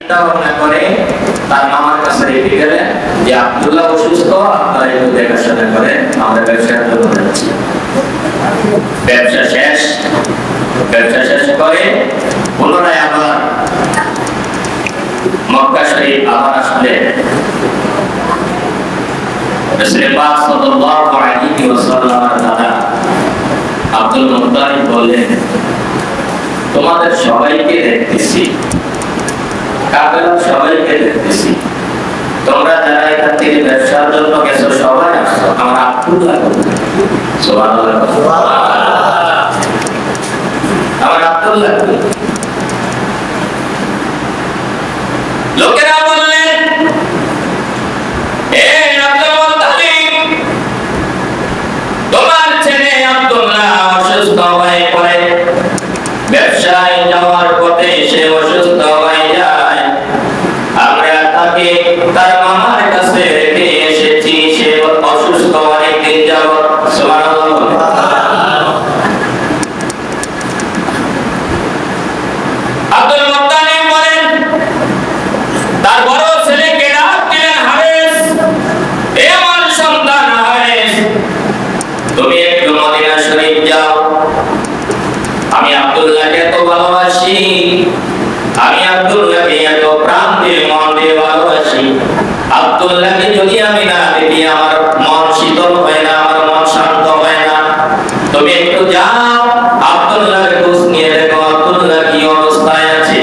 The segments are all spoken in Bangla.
করে তার মামার কাছে রেখে গেলেন যে আব্দুল্লাহ অসুস্থ, আপনারা একটু দেখাশোনা করেন, আমরা ব্যবসার জন্য যাচ্ছি। ব্যবসা শেষ করে পুনরায় আবার মক্কা শরীফ আবার আসলেন। রাসূল পাক সাল্লাল্লাহু আলাইহি ওয়াসাল্লামের দাদা আব্দুল মুত্তালিব বললেন, তোমাদের সবাইকে দেখতেছি, কাফেররা সবাইকে দেখতেছি, তোমরা যারা এখান থেকে ব্যবসার জন্য গেছো সবাই আসছো, আমার আব্দুল্লাহ সুবহানাল্লাহ, আমার আব্দুল্লাহ। লোকেরা বললেন, এ আব্দুল মুত্তালিব, তোমার ছেলে আব্দুল্লাহ অসুস্থ হয়ে পড়ে, ব্যবসায় যাওয়ার পথে সে অসুস্থ হয়ে যায়, আমরা তাকে তার মামার কাছে রেখে এসেছি, সে অসুস্থ অনেকদিন যাবত। সুবহানাল্লাহ। আব্দুল মুত্তালিব বলেন, তার বড় ছেলেকে ডাক দিলেন, হারেস, এ আমার সন্তান হারেস, তুমি একটু মদিনা শরীফ যাও, আমি আব্দুল্লাহকে এত ভালোবাসি, আমি আব্দুল্লাহকে এত প্রাণ দিয়ে মন দিয়ে ভালোবাসি, আব্দুল্লাহকে যদি আমি না দেখি আমার মন শীতল হয় না, আমার মন শান্ত হয় না, তুমি একটু যাও আব্দুল্লাহর খোঁজ নিয়ে দেখো আব্দুল্লাহ কি অবস্থায় আছে।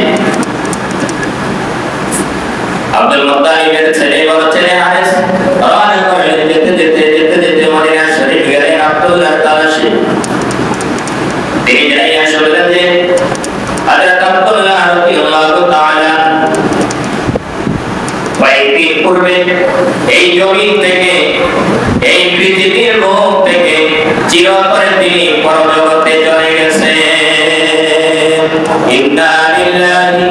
আব্দুল মুত্তালিবের ছেলে বড় ছেলে হারেস রওনা করলেন, যেতে মদিনা শরীফ গেলেন আব্দুল্লাহর তালাশে। তিনি যাইয়া শুনলেন যে হযরত আব্দুল্লাহ রাদিয়াল্লাহু তাআলা কয়েকদিন পূর্বে এই জমিন থেকে, এই পৃথিবীর মুখ থেকে চিরতরে তিনি পরজগতে চলে গেছেন। ইন্না লিল্লাহি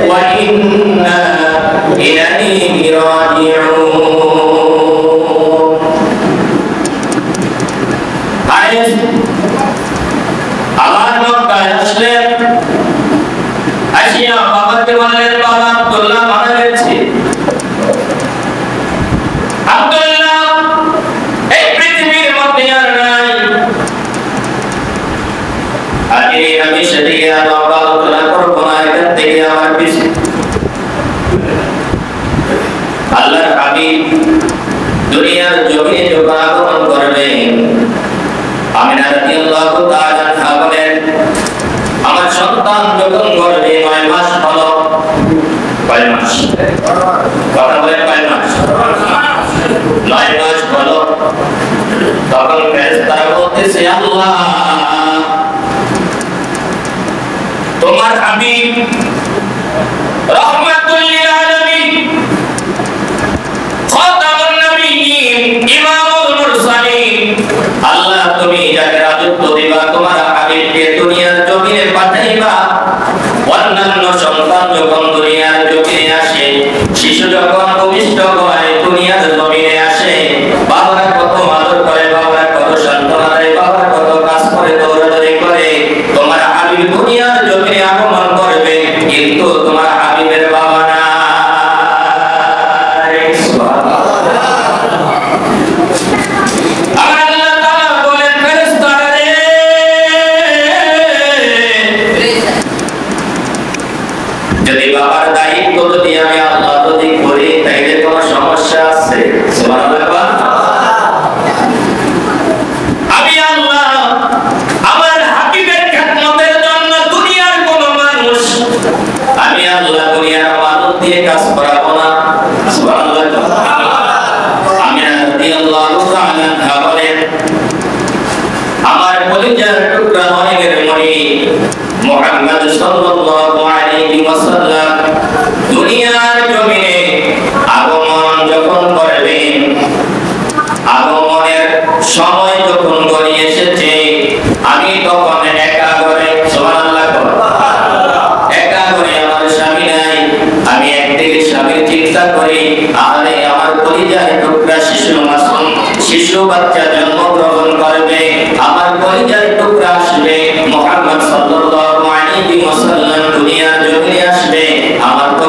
ওয়া ইন্না ইলাইহি রাজিউন। আবার মক্কায় আসলেন, আসিয়া বাবাকে বললেন, বাবা আব্দুল্লাহ মারা গেছে। আব্দুল্লাহ এই পৃথিবীর মধ্যে আর নাই। আগে আমি সেদিকে আলোচনা করবো না, এখান থেকে আমার পিছু আল্লাহর হাবিব দুনিয়ার জমিনে যখন আগমন করবেন, আমিনা রাদিয়াল্লাহু তাআলা বলেন, আমার সন্তান যখন গর্ভে 9 মাস হলো, 9 মাস, কথা বলে 9 মাস, 9 মাস হলো, তখন ফেরেশতারা বলতেছে, আল্লাহ তোমার হাবিব রাহমাতুল লিল আলামিন, খাতামুন নবিয়্যিন, ইমামুল মুরসালিন, আল্লাহ তুমি যাকে রাজত্ব দিবা, তোমার হাবিবকে দুনিয়ার জমিনে পাঠাইবা, অন্যান্য সন্তান যখন দুনিয়ার জমিনে আসে, শিশু যখন ভূমিষ্ঠ হয় দুনিয়ার জমিনে আসে, বাবারা কত আদর করে, বাবারা কত সান্ত্বনা দেয়, বাবারা কত কাজ করে, দৌড়াদৌড়ি করে, তোমার হাবিব দুনিয়ার জমিনে আগমন করবে, কিন্তু তোমার হাবিবের বাবা না। যদি বাবার দায়িত্ব যদি আমি আল্লাহ যদি করি, তাইলে কোনো সমস্যা আছে? সুবহানাল্লাহ। আমি আল্লাহ আমার হাবিবের খেদমতের জন্য দুনিয়ার কোন মানুষ, আমি আল্লাহ দুনিয়ার মানুষ দিয়ে কাজ করাবো না। সুবহানাল্লাহ। আমিনা রাদিয়াল্লাহু তাআলা বলেন, আমার কলিজার টুকরা নয়নের মণি মুহাম্মদ সাল্লাল্লাহু আলাইহি ওয়াসাল্লাম দুনিয়ার জমিনে আগমন যখন করবেন, আগমনের সময় যখন গড়িয়ে এসেছে, আমি তখন একা ঘরে, সুবহানাল্লাহ, একা ঘরে, আমার স্বামী নাই, আমি একদিকে স্বামীর চিন্তা করি, আরে আমার কলিজার টুকরা শিশু মাসুম শিশু বাচ্চা জন্মগ্রহণ করবে, আমার কলিজার টুকরা আসবে, মুহাম্মদ সাল্লাল্লাহু আলাইহি ওয়াসাল্লাম দুনিয়ার জমিনে আসবে, আমার তো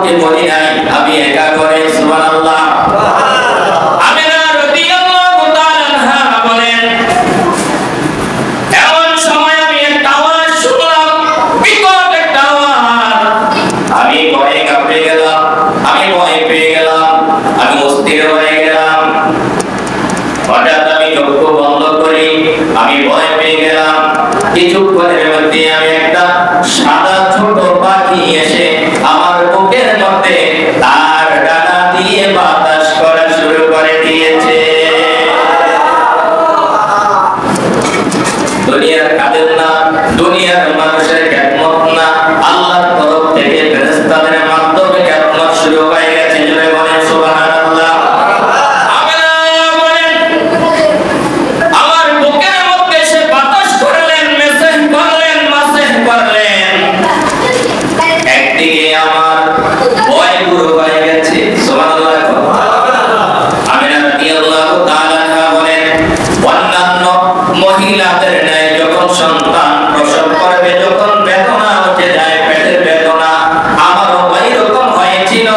কাউকে বলি নাই, আমি একা করে সুবহানাল্লাহ। আমিনা রাদিয়াল্লাহু তাআলা আনহা বলেন, এমন সময় আমি একটা আওয়াজ শুনলাম, বিকট একটা আওয়াজ। আমি ভয়ে কাঁপে গেলাম, আমি ভয় পেয়ে গেলাম, আমি অস্থির হয়ে গেলাম। হঠাৎ আমি চোখ বন্ধ করি, আমি ভয় পেয়ে গেলাম। কিছুক্ষণের মধ্যে আমি একটা সাদা ছোট পাখি এসে আমার বুকের মধ্যে তার ডানা দিয়ে বাতাস করা শুরু করে দিয়েছে। দুনিয়ার কাদের না, দুনিয়ার মানুষের খেদমত না, আল্লাহর তরফ থেকে ফেরেশতাদের মাধ্যমে খেদমত শুরু হয়ে গেছে। জোরে বলেন সুবহানাল্লাহ। আমার বুকের মধ্যে সে বাতাস করলেন, মেসেজ করলেন, মাসেজ করলেন। একদিকে আমার ভয় পুরো হয়ে গেছে। সুবহানাল্লাহ। আমিনা রাদিয়াল্লাহু তাআলা আনহা বলেন, অন্যান্য মহিলাদের ন্যায় যখন সন্তান প্রসব করবে, যখন বেদনা হতে যায়, পেটের বেদনা, আমারও ওইরকম হয়েছিল।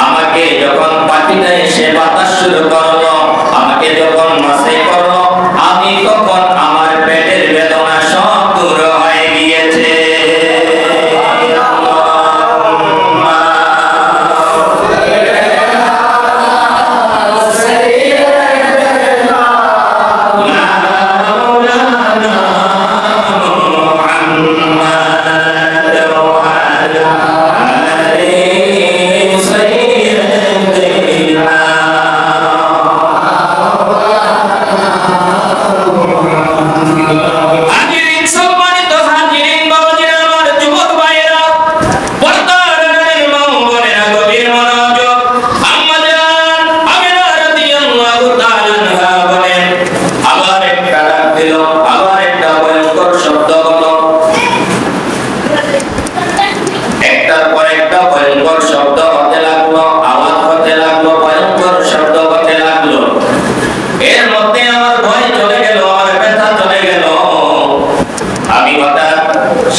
আমাকে যখন পাখিটা এসে বাতাস শুরু করলো, আমাকে যখন মাসে করলো, আমি তখন আমার পেটের বেদনা সব দূর হয়ে গিয়েছে।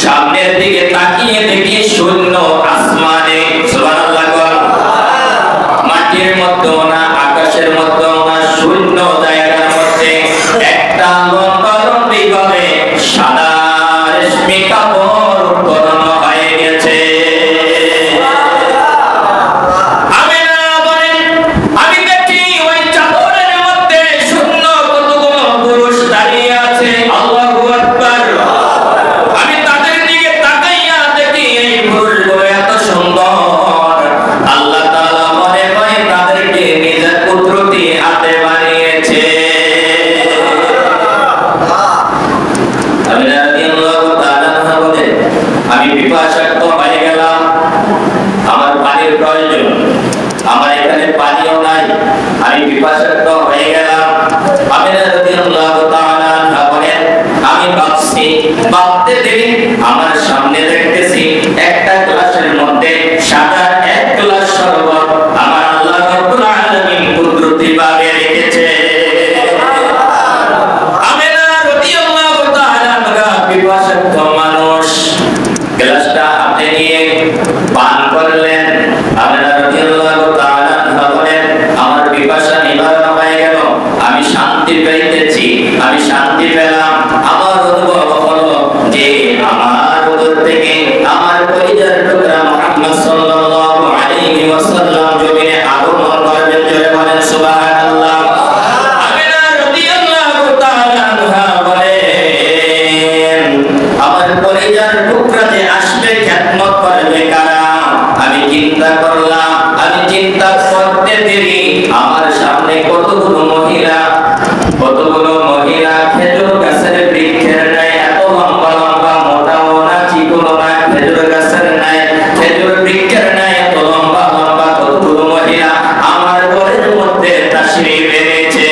সামনের দিকে তাকিয়ে দেখি শূন্য আসমানে। সুবহানাল্লাহ। মাটির মধ্যে না, আকাশের মধ্যে না, শূন্য জায়গার মধ্যে একটা লম্বা লম্বি ভাবে সাদা রেশমি কাপড় উত্তোলন হয়ে গেছে। আমি দেখি ওই চাদরের মধ্যে শূন্য কতগুলো পুরুষ দাঁড়িয়ে আছে। আল্লাহু আকবার। আল্লাহ তাআলা মনে হয় তাদেরকে নিজের পুত্র দিয়ে হাতে বানিয়েছে। আমি পিপাসার্ত হয়ে গেলাম, আমার পানির প্রয়োজন, আমার এখানে পানিও নাই, আমি পিপাসার্ত হয়ে গেলাম। আমি ভাবছি, ভাবতে দেরি, আমার সামনে দেখতেছি একটা গ্লাসের মধ্যে সাদা এক গ্লাস শরবত আমার আল্লাহ রাব্বুল আলামিন কুদরতি ভাবে রেখেছে। আমিনা রাদিয়াল্লাহু তাআলা আনহা পিপাসার্ত মানুষ গ্লাসটা হাতে নিয়ে পান করলেন। আমিনা রাদিয়াল্লাহু তাআলা আনহা বলেন, আমার পিপাসা নিবারণ হয়ে গেল, আমি শান্তি পেয়েছি, আমি শান্তি পেলাম। আমার অনুভব হলো যে আমার উদর থেকে আমার পরিবার টুকরা মুহাম্মদ সাল্লাল্লাহু আলাইহি ওয়াসাল্লাম জমিনে আগমন করবেন। জোরে বলেন সুবহানাল্লাহ। আমিনা রাদিয়াল্লাহু তাআলা আনহা বলেন, আমার পরিবার টুকরা যে আসবে, খেদমত করবে কারা? আমি চিন্তা করলাম, আমি চিন্তা করতে দেরি, আমার সামনে কতগুলো মহিলা খেজুর গাছের বৃক্ষের ন্যায় এত লম্বা লম্বা, মোটাও না, চিকনও না, খেজুর গাছের ন্যায়, খেজুর বৃক্ষের ন্যায় এত লম্বা লম্বা কতগুলো মহিলা আমার ঘরের মধ্যে তাশরীফ এনেছে।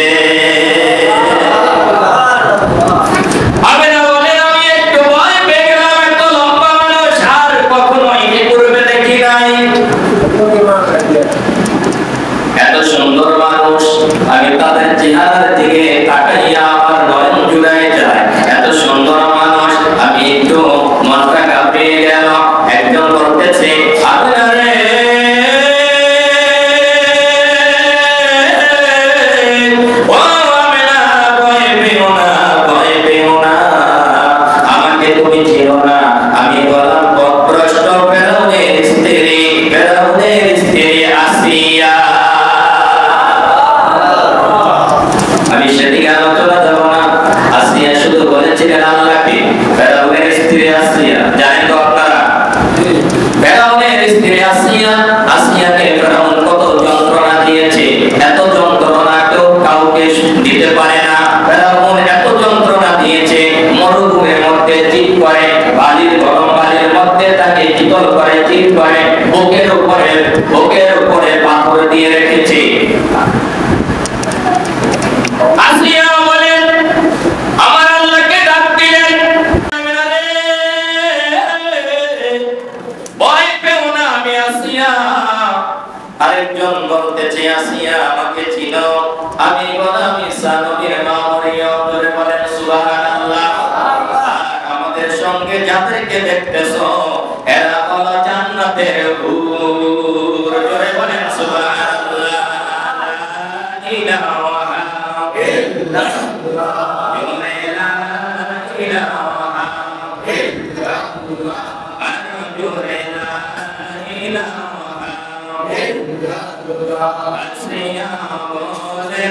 আমি একটু ভয় পেয়ে গেলাম, এত লম্বা মানুষ আর কখনো একে পূর্বে দেখি নাই। এত সুন্দর মানুষ, আমি তাদের চেহারার দিকে তাকাইয়া আমার নয়ন জুড়ায় যায়। এত সুন্দর মানুষ, আমি একটু মনটা কাঁপিয়ে গেল। একজন বলতেছে, আমিনা রে করে দিয়ে রেখেছে। আসিয়া বলেন আমার আল্লাহকে ডাক দিলেন, ভয় পেও না, আমি আসিয়া। আরেকজন বলতেছে আসিয়া আমাকে চিনো, আমি গোলাম ঈসা নবীর মা মরিয়ম। জোরে বলেন সুবহানাল্লাহ। আমাদের সঙ্গে যাদেরকে দেখতেছো এরা হলো জান্নাতের হুর। জোরে বলেন সুবহানাল্লাহ। ইলাহা ইল্লাল্লাহ, জোরে লা ইলাহা ইল্লাল্লাহ, জোরে লা ইলাহা ইল্লাল্লাহ। আসিয়া বলে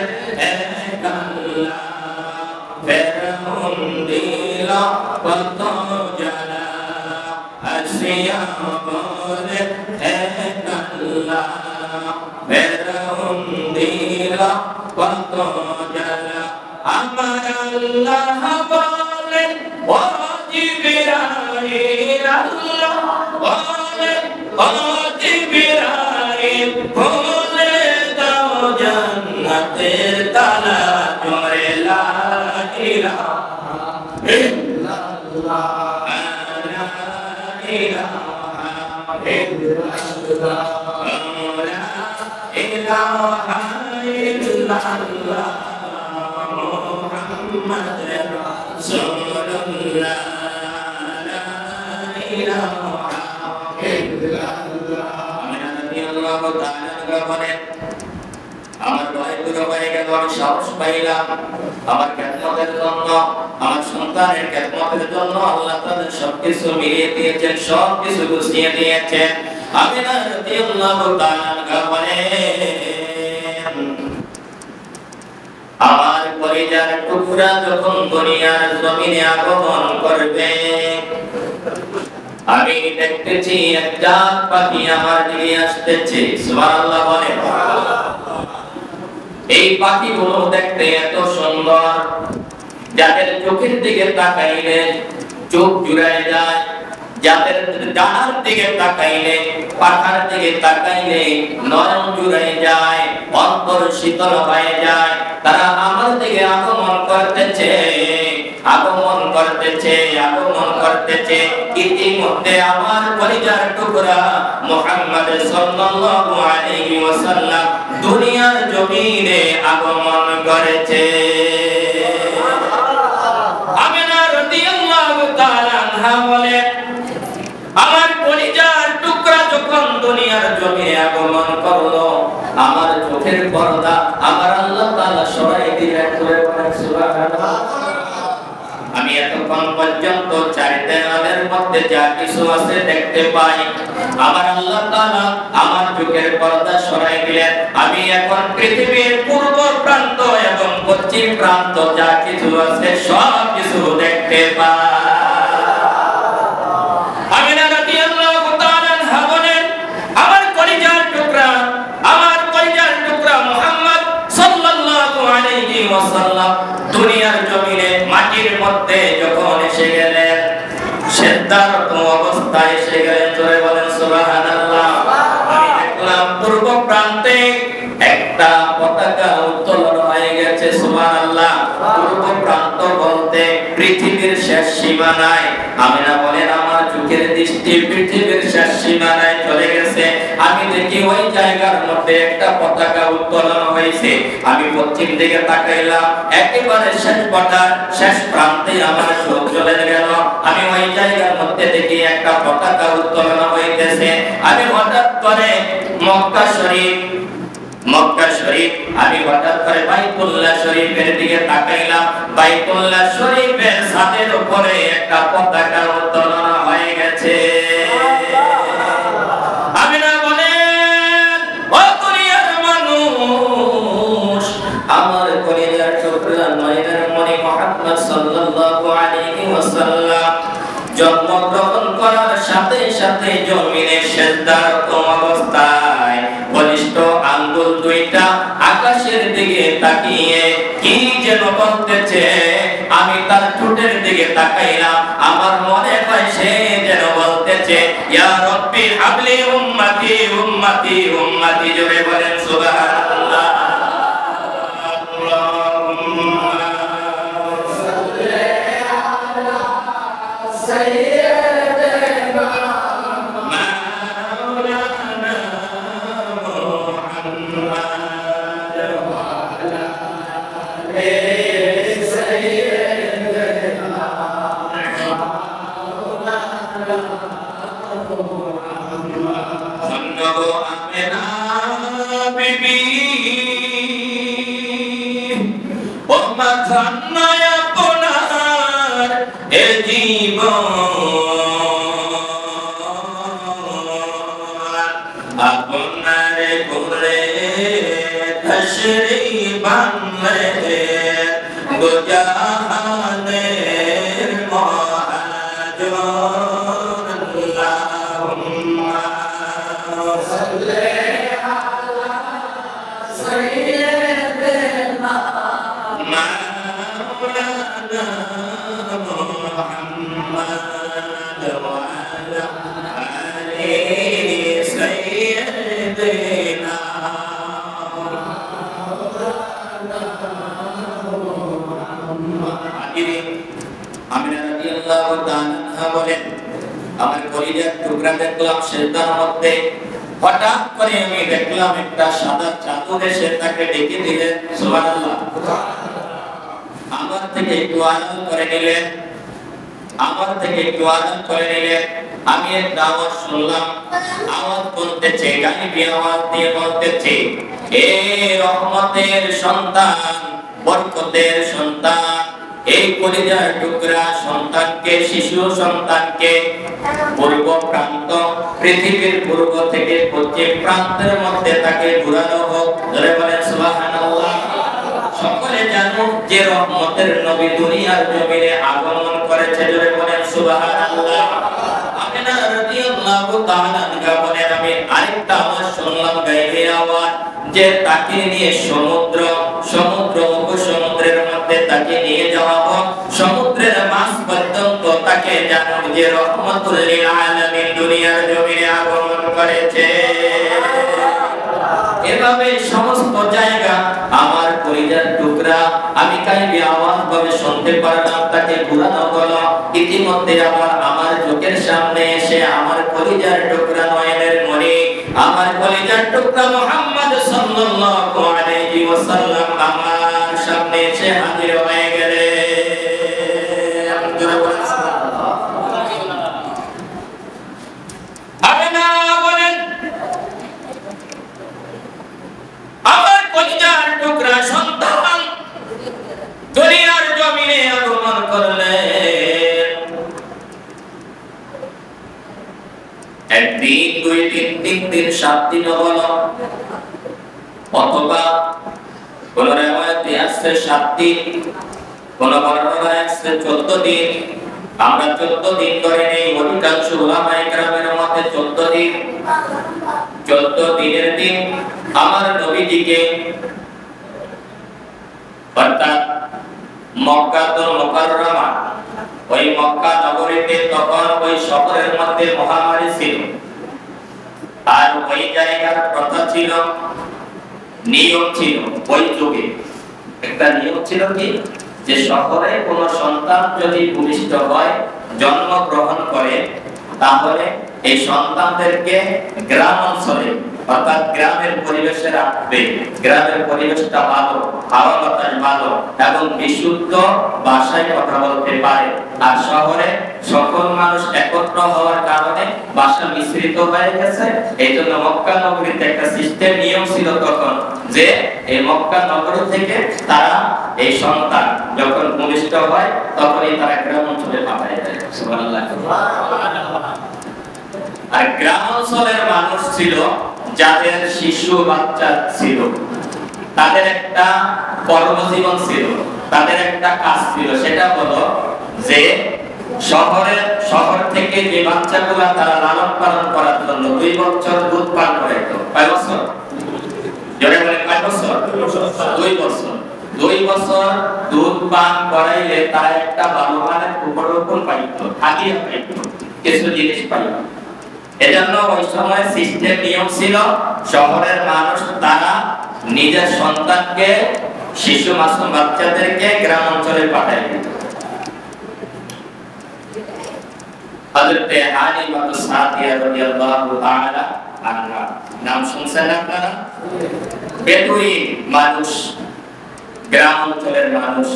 এক আল্লাহ, ফেরাউন দিল কত জ্বালা। আসিয়া বলে এক আল্লাহ, ফেরাউন দিল কত জ্বালা। আমার আল্লাহ বলেন ও জিবরাইল, আল্লাহ বলেন ও জিবরাইল, খুলে দাও জান্নাতের তালা। জোরে লা ইলাহা ইল্লাল্লাহ, লা ইলাহা ইল্লাল্লাহ, লা ইলাহা ইল্লাল্লাহ, মুহাম্মাদুর রাসূলুল্লাহ, লা ইলাহা ইল্লাল্লাহ। রাদিয়াল্লাহু তাআলা বলেন আমার ভয় দূর হয়ে গেল, আমি সাহস পাইলাম আমার খেদমতের জন্য, আমার সন্তানের খেদমতের জন্য আল্লাহ তাআলা সবকিছু মিলিয়ে দিয়েছেন, সবকিছু গুছিয়ে দিয়েছেন। আমিনা রাদিয়াল্লাহু তাআলা বলেন আমার পরিবার টুকরা যখন দুনিয়ার জমিনে আগমন করবে, আমি দেখতেছি একটা পাখি আমার দিকে আসতেছে। সুবহানাল্লাহ বলেন। এই পাখিগুলো দেখতে এত সুন্দর, যাদের চোখের দিকে তাকাইলে চোখ জুড়ায় যায়, যাদের ডানার দিকে তাকাইলে, পাখার দিকে তাকাইলে নয়ন জুড়ায় যায়, অন্তর শীতল হয়ে যায়। তারা আমার দিকে আগমন করতেছে, আগমন করতেছে, আগমন করতেছে। ইতিমধ্যে আমার কলিজার টুকরা মুহাম্মদ সাল্লাল্লাহু আলাইহি ওয়াসাল্লাম দুনিয়ার জমিনে আগমন করেছে। আমিনা রাদিয়াল্লাহু তাআলা আনহা বলেন আমার কলিজার টুকরা যখন দুনিয়ার জমিনে আগমন করলো, আমার চোখের পর্দা আমার আল্লাহ তাআলা সরাই দিলেন। সুবহানাল্লাহ। আমি এতক্ষণ পর্যন্ত চার দেওয়ালের মধ্যে যা কিছু আছে দেখতে পাই, আমার আল্লাহ তাআলা আমার চোখের পর্দা সরাই দিলেন। আমি এখন পৃথিবীর পূর্ব প্রান্ত এবং পশ্চিম প্রান্ত যা কিছু আছে সব কিছু দেখতে পাই। আমিনা রাদিয়াল্লাহু তাআলা আনহা বলেন আমার কলিজার টুকরা, আমার কলিজার টুকরা মুহাম্মদ সাল্লাল্লাহু আলাইহি ওয়াসাল্লাম দুনিয়ার জমিনে মাটির মধ্যে যখন এসে গেলেন, সিদ্ধার্থ অবস্থায় এসে গেলেন। জোরে বলেন সুবহানাল্লাহ। আমি দেখলাম পূর্ব প্রান্তে একটা পতাকা উত্তোলন হয়ে গেছে। সুবহানাল্লাহ। পূর্ব প্রান্ত বলতে পৃথিবীর শেষ সীমানায়। আমিনা বলেন আমার চোখের দৃষ্টি পৃথিবীর শেষ সীমানায় চলে গেছে। আমি দেখি ওই জায়গার মধ্যে একটা পতাকা উত্তোলন হয়েছে। আমি পশ্চিম দিকে তাকাইলাম, একেবারে শেষ পতাকার শেষ প্রান্তে আমার চোখ চলে গেল। আমি ওই জায়গার মধ্যে দেখি একটা পতাকা উত্তোলন হইতেছে। আমি হঠাৎ করে মক্কা শরীফ, মক্কা শরীফ, আমি হঠাৎ করে বাইতুল্লাহ শরীফের দিকে তাকাইলাম। বাইতুল্লাহ শরীফের ছাদের উপরে একটা পতাকা উত্তোলন হয়ে গেছে। আমিনা বলেন ও দুনিয়ার মানুষ, আমার কলিজার টুকরা নয়নের মণি মুহাম্মদ সাল্লাল্লাহু আলাইহি ওয়াসাল্লাম জন্মগ্রহণ করার সাথে সাথে জমিনে সিজদারত অবস্থায় বলিষ্ঠ আঙ্গুল দুইটা আকাশের দিকে তাকিয়ে কি যেন বলতেছে। আমি তার ঠোঁটের দিকে তাকাইলাম, আমার মনে হয় সে যেন বলতেছে বলেছে ইয়া রব্বি হাবলি উম্মতি উম্মতি উম্মতি, জোরে বলেন সুবহানাল্লাহ। আপনার ঘুরে তশরী বাংলে গোজাহানের মহাজন আল্লাহুম্মা সাল্লি আলা সাইয়্যিদিনা মাওলানা মুহাম্মদ ওয়া আলা আলিহি সাইয়্যিদিনা। আমিনা রাদিয়াল্লাহু তাআলা বলেন, আমার কলিজার টুকরা দেখলাম সেজদার মধ্যে, হঠাৎ করে আমি দেখলাম একটা সাদা চাদর এসে তাকে ডেকে দিলেন, সুবহানাল্লাহ। আমার থেকে একটু আড়াল করে নিলেন, আমার থেকে একটু আড়াল করে নিলেন। আমি একটা আওয়াজ শুনলাম, আওয়াজ বলতেছে, গালিবি আওয়াজ দিয়ে বলতেছে, এ রহমতের সন্তান, বরকতের সন্তান, এই কলিজার টুকরা সন্তানকে, শিশু সন্তানকে পূর্ব প্রান্ত, পৃথিবীর পূর্ব থেকে পশ্চিম প্রান্তের মধ্যে তাকে ঘুরানো হোক, জোরে বলেন সুবহানাল্লাহ। সকলে জানো যে রহমতের নবী দুনিয়ার জমিনে আগমন করেছে, জোরে বলেন সুবহানাল্লাহ। আমিনা রাদিয়াল্লাহু তাআলা আনহা বলেন, আমি আরেকটা আওয়াজ শুনলাম, গাইবে আওয়াজ, যে তাকে নিয়ে সমুদ্র উপসমুদ্রের মধ্যে তাকে নিয়ে যাওয়া হোক, সমুদ্রের মাঝ পর্যন্ত তাকে জানুক যে রহমতুল লিল আলামিন দুনিয়ার জমিনে আগমন করেছে। এভাবে সমস্ত জায়গা আমার কলিজার টুকরা, আমি কাইবে আওয়াজ ভাবে শুনতে পারলাম, তাকে ঘুরানো হলো। ইতিমধ্যে আমার চোখের সামনে এসে আমার কলিজার টুকরা নয়নের মণি, আমার কলিজার টুকরা মুহাম্মদ সাল্লাল্লাহু আলাইহি ওয়াসাল্লাম আমার সামনে এসে হাজির হয়ে গেলেন। আমিনা বলেন, আমার কলিজার টুকরা সন্তান দুনিয়ার জমিনে আগমন করলেন। একদিন, দুই দিন, তিন দিন, 7 দিন হলো, অথবা কোন রিওয়ায়াতে আসছে 7 দিন, কোন বর্ণনায় আসছে 14 দিন। আমরা 14 দিন ধরে নেই, অধিকাংশ উলামায়ে কেরামের মতে 14 দিন। 14 দিনের দিন আমার নবীজিকে, অর্থাৎ মক্কাতুল মুকাররমা, ওই মক্কা নগরীতে তখন ওই শহরের মধ্যে মহামারী ছিল। আর ওই জায়গার প্রথা ছিল, নিয়ম ছিল, ওই যুগে একটা নিয়ম ছিল কি, যে শহরে কোন সন্তান যদি ভূমিষ্ঠ হয়, জন্মগ্রহণ করে, তাহলে এই সন্তানদেরকে গ্রাম অঞ্চলে, অর্থাৎ গ্রামের পরিবেশে রাখবে। গ্রামের পরিবেশটা ভালো, হাওয়া বাতাস ভালো এবং বিশুদ্ধ ভাষায় কথা বলতে পারে। আর শহরে সকল মানুষ একত্র হওয়ার কারণে ভাষা মিশ্রিত হয়ে গেছে। এই জন্য মক্কা নগরীতে একটা সিস্টেম, নিয়ম ছিল তখন, যে এই মক্কা নগর থেকে তারা এই সন্তান যখন ভূমিষ্ঠ হয় তখনই তারা গ্রাম অঞ্চলে পাঠায় দেয়। সুবহানাল্লাহ। আর গ্রাম অঞ্চলের মানুষ ছিল যাদের শিশু বাচ্চা ছিল, তাদের একটা কর্মজীবন ছিল, তাদের একটা কাজ ছিল, সেটা হলো যে শহর থেকে যে বাচ্চাগুলা তারা লালন পালন করার জন্য 2 বছর দুধ পান করাইতো। কয় বছর? জোরে বলেন, কয় বছর? 2 বছর। 2 বছর দুধ পান করাইলে তারা একটা ভালো মানের উপরোপণ পাইতো, হাদিয়া পাইতো, কিছু জিনিস পাইতো। এজন্য ওই সময় সিস্টেম নিয়ম ছিল শহরের মানুষ তারা নিজের সন্তানকে শিশু মাসুম বাচ্চাদেরকে গ্রাম অঞ্চলে পাঠায় দিত। হযরত হালিমা সাদিয়া রাদিয়াল্লাহু তাআলা আনহা নাম শুনছেন আপনারা? বেদুইন মানুষ, গ্রাম অঞ্চলের মানুষ।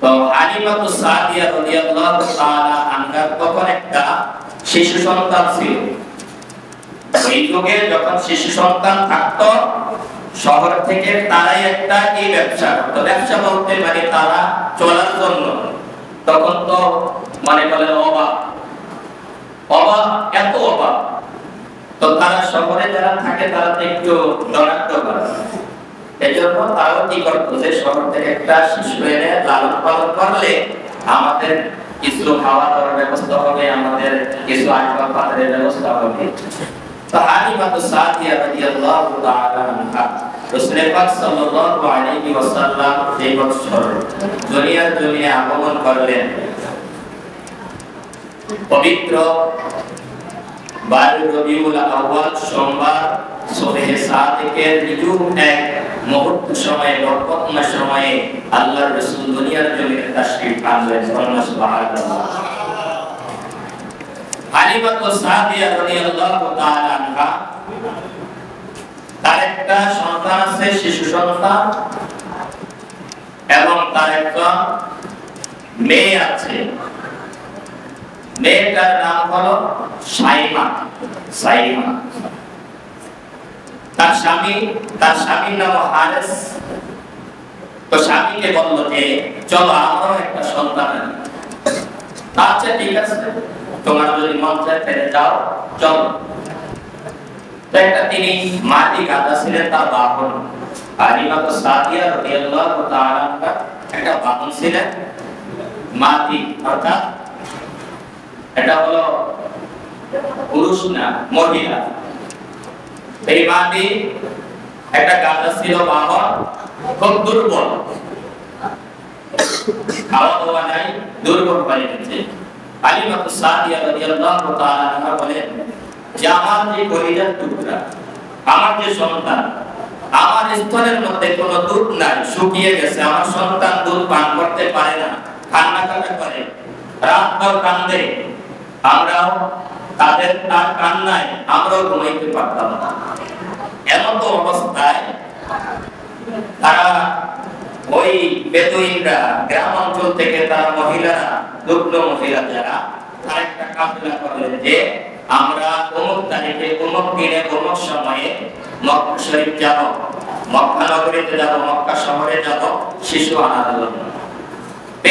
তো হালিমা সাদিয়া রাদিয়াল্লাহু তাআলা আনহা তখন একটা শিশু সন্তান ছিল। ওই যুগে যখন শিশু সন্তান থাকতো শহর থেকে তারাই একটা কি ব্যবসা করতো, ব্যবসা বলতে মানে তারা চলার জন্য তখন তো মানে বলে অভাব এত অভাব, তো তারা শহরে যারা থাকে তারা তো একটু দরাক্ত করে, এই জন্য তারাও কি করতো যে শহর থেকে একটা শিশু এনে লালন পালন করলে আমাদের কিছু খাওয়া দাওয়ার ব্যবস্থা হবে, আমাদের কিছু আসবাবপত্রের ব্যবস্থা হবে। তো হালিমা সাদিয়া রাদিয়াল্লাহু তাআলা আনহা রাসূল পাক সাল্লাল্লাহু আলাইহি ওয়াসাল্লাম এই বছর দুনিয়ার জমিনে আগমন করলেন। পবিত্র 12 রবিউল আউয়াল সোমবার সুবহে সাদিকের নিঝুম এক মুহূর্ত সময়ে বরকতময় সময়ে আল্লাহর রাসূল দুনিয়ার জমিনে তাশরীফ আনলেন। সুবহানাল্লাহ। হালিমা সাদিয়া রাদিয়াল্লাহু তাআলা আনহা তার একটা সন্তান আছে, শিশু সন্তান, এবং তার একটা মেয়ে আছে। মেয়েটার নাম হলো সাইমা। তার স্বামীর নাম হারেস। তো স্বামীকে বলল যে চলো আমারও একটা সন্তান আছে। আচ্ছা ঠিক আছে, তোমার যদি মন চায় ফেলে যাও, চলো। তো একটা তিনি মাটি গাদা ছিলেন, তার বাহন হালিমা সাদিয়া রাদিয়াল্লাহু তাআলা আনহা একটা বাহন ছিলেন মাটি, অর্থাৎ এটা হলো পুরুষ না মহিলা। এই মাটি একটা গাদা ছিল, বাহন খুব দুর্বল, খাওয়া দাওয়া নাই, দুর্বল হয়ে গেছে। হালিমা সাদিয়া রাদিয়াল্লাহু তাআলা আনহা বলেন যে আমার যে কলিজার টুকরা, আমার যে সন্তান, আমার স্তনের মধ্যে কোনো দুধ নাই, শুকিয়ে গেছে, আমার সন্তান দুধ পান করতে পারে না, কান্নাকাটা করে, রাতভর কান্দে, আমরাও তাদের তার কান্নায় আমরাও ঘুমাইতে পারতাম না। এমন তো অবস্থায় তারা ওই বেদুইনরা গ্রাম অঞ্চল থেকে তারা মহিলারা, দুগ্ধ মহিলা যারা, তারা একটা কাফেলা করলেন যে আমরা অমুক তারিখে অমুক দিনে অমুক সময়ে মক্কা শরীফ যাব, মক্কা নগরীতে যাব, মক্কা শহরে যাব শিশু আনার জন্য।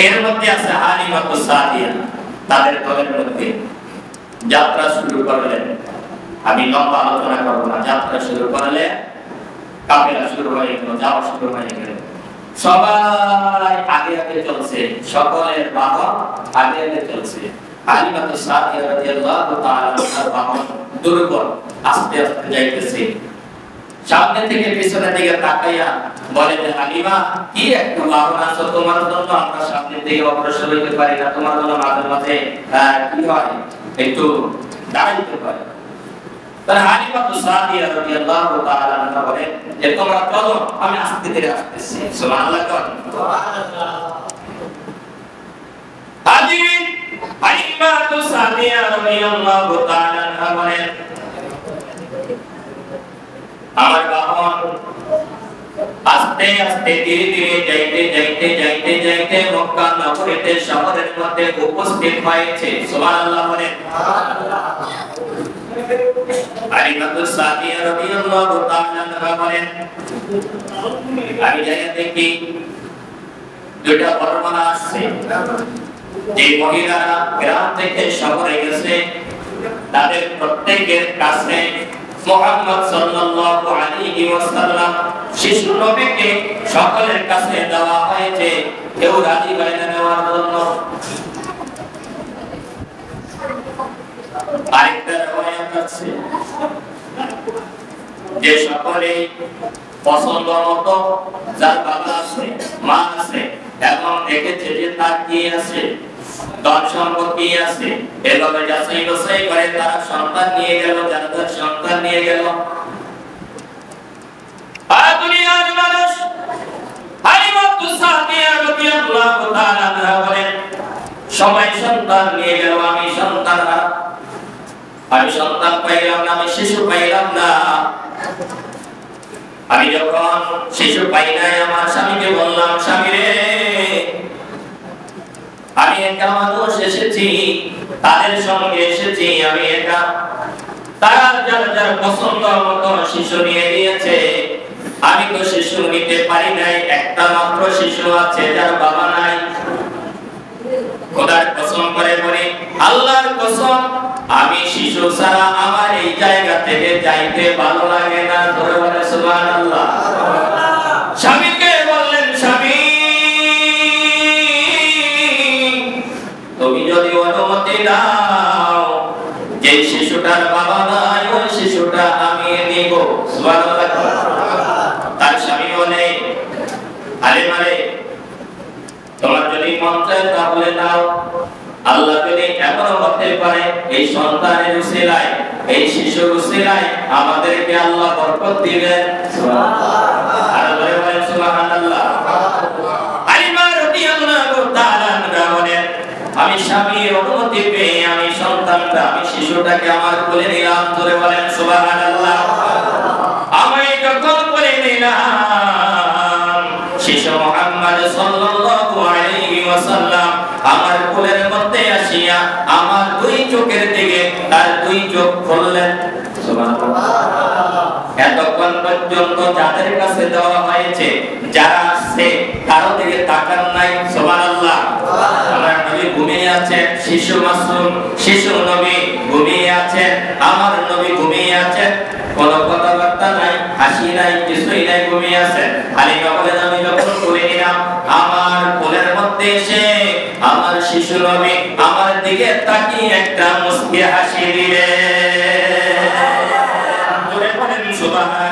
এর মধ্যে আছে হালিমা সাদিয়া, তাদের দলের মধ্যে যাত্রা শুরু করলেন। আমি লম্বা আলোচনা করবো না, যাত্রা শুরু করলে কাফেলা শুরু হয়ে গেল, যাওয়া শুরু হয়ে গেল। সবাই আগে আগে চলছে, সকলের বাহন আগে আগে চলছে। হালিমা সাদিয়া রাদিয়াল্লাহু তাআলা আনহার বাহন দুর্বল, আস্তে আস্তে যাইতেছে। সামনে থেকে পিছনের দিকে তাকাইয়া বলে যে হালিমা, কি একটা বাহন আছে তোমার জন্য, আমরা সামনে দিকে অগ্রসর হইতে পারি না, তোমার জন্য মাঝে মাঝে কি হয় একটু দাঁড়াইতে পারে। তার হালিমা সাদিয়া রাদিয়াল্লাহু তাআলা আনহা বলে যে তোমরা চলো, আমি আস্তে ধীরে আসতেছি। সুবহানাল্লাহ। হাজির হালিমা সাদিয়া রাদিয়াল্লাহু তাআলা আনহা বলেন আমার বাহন আস্তে আস্তে ধীরে ধীরে যাইতে মক্কা নগরীতে শহরের মধ্যে উপস্থিত হয়েছে। সুবহানাল্লাহ বলেন। হালিমা সাদিয়া রাদিয়াল্লাহু তাআলা আনহা বলেন আমি যাই দেখি দুইটা বর্ণনা আসছে যে মহিলারা গ্রাম থেকে শহরে গেছে, তাদের প্রত্যেকের কাছে মুহাম্মদ সাল্লাল্লাহু আলাইহি ওয়াসাল্লাম শিশু নবীকে সকলের কাছে দেওয়া হয়েছে, কেউ রাজি হয় না নেওয়ার জন্য। আরেকটা রওয়ায়াত আছে যে সকলে পছন্দ মতো, যার বাবা আছে, মা আছে, এবং দেখেছে যে তার কি আছে, ধন সম্পত্তি আছে, এভাবে যাচাই বাছাই করে তারা সন্তান নিয়ে গেল, যারা সন্তান নিয়ে গেল। আর দুনিয়ার মানুষ হালিমাতু সাদিয়া রাদিয়াল্লাহু তাআলা আনহা বলেন, সবাই সন্তান নিয়ে গেল, আমি সন্তান পাইলাম না, আমি শিশু পাইলাম না। আমি যখন শিশু পাই নাই, আমার স্বামীকে বললাম, স্বামী রে, আমি একা মানুষ এসেছি, তাদের সঙ্গে এসেছি, আমি একা, তারা যার যার পছন্দ মতো শিশু নিয়ে নিয়েছে, আমি তো শিশু নিতে পারি নাই, একটা মাত্র শিশু আছে যার বাবা নাই। খোদার কসম করে বলি, আল্লাহর কসম, আমি শিশু ছাড়া আমার এই জায়গা থেকে যাইতে ভালো লাগে না। ধরে বলে সুবহানাল্লাহ। স্বামীকে বললেন, স্বামী, তুমি যদি অনুমতি দাও, যে শিশুটার বাবা নাই ওই শিশুটা আমি নিব। সুবহানাল্লাহ। তার স্বামী বলে, আরে মারে, তোমার যদি মন চায় তাহলে নাও। আল্লাহ যদি এমন হতে পারে এই সন্তানের উসিলায়, এই শিশুর উসিলায় আমাদেরকে আল্লাহ বরকত দিবেন। সুবহানাল্লাহ। আর বলেন সুবহানাল্লাহ। আলিমা রাদিয়াল্লাহু তাআলা আনহা বলেন, আমি স্বামীর অনুমতি পেয়ে আমি সন্তানটা, আমি শিশুটাকে আমার কোলে নিলাম। ধরে বলেন সুবহানাল্লাহ। আমি যখন কোলে নিলাম, শিশু মুহাম্মদ সাল্লাল্লাহু আলাইহি ওয়াসাল্লাম আমার কোলের মধ্যে আসিয়া আমার দুই চোখের দিকে তার দুই চোখ খুললেন। সুবহানাল্লাহ। এতক্ষণ পর্যন্ত যাদের কাছে দেওয়া হয়েছে, যারা আসছে কারো দিকে তাকান নাই। সুবহানাল্লাহ। আমার নবী ঘুমিয়ে আছেন, শিশু মাসুম, শিশু নবী ঘুমিয়ে আছেন, আমার নবী ঘুমিয়ে আছেন, কোনো কথাবার্তা নাই, হাসি নাই, কিছুই নাই, ঘুমিয়ে আছেন। হালিমা বলেন, আমি যখন কোলে নিলাম, আমার কোলের মধ্যে এসে আমার শিশু নবী আমার দিকে তাকিয়ে একটা মুস্কি হাসি দিলেন। জোরে বলেন সুবহানাল্লাহ।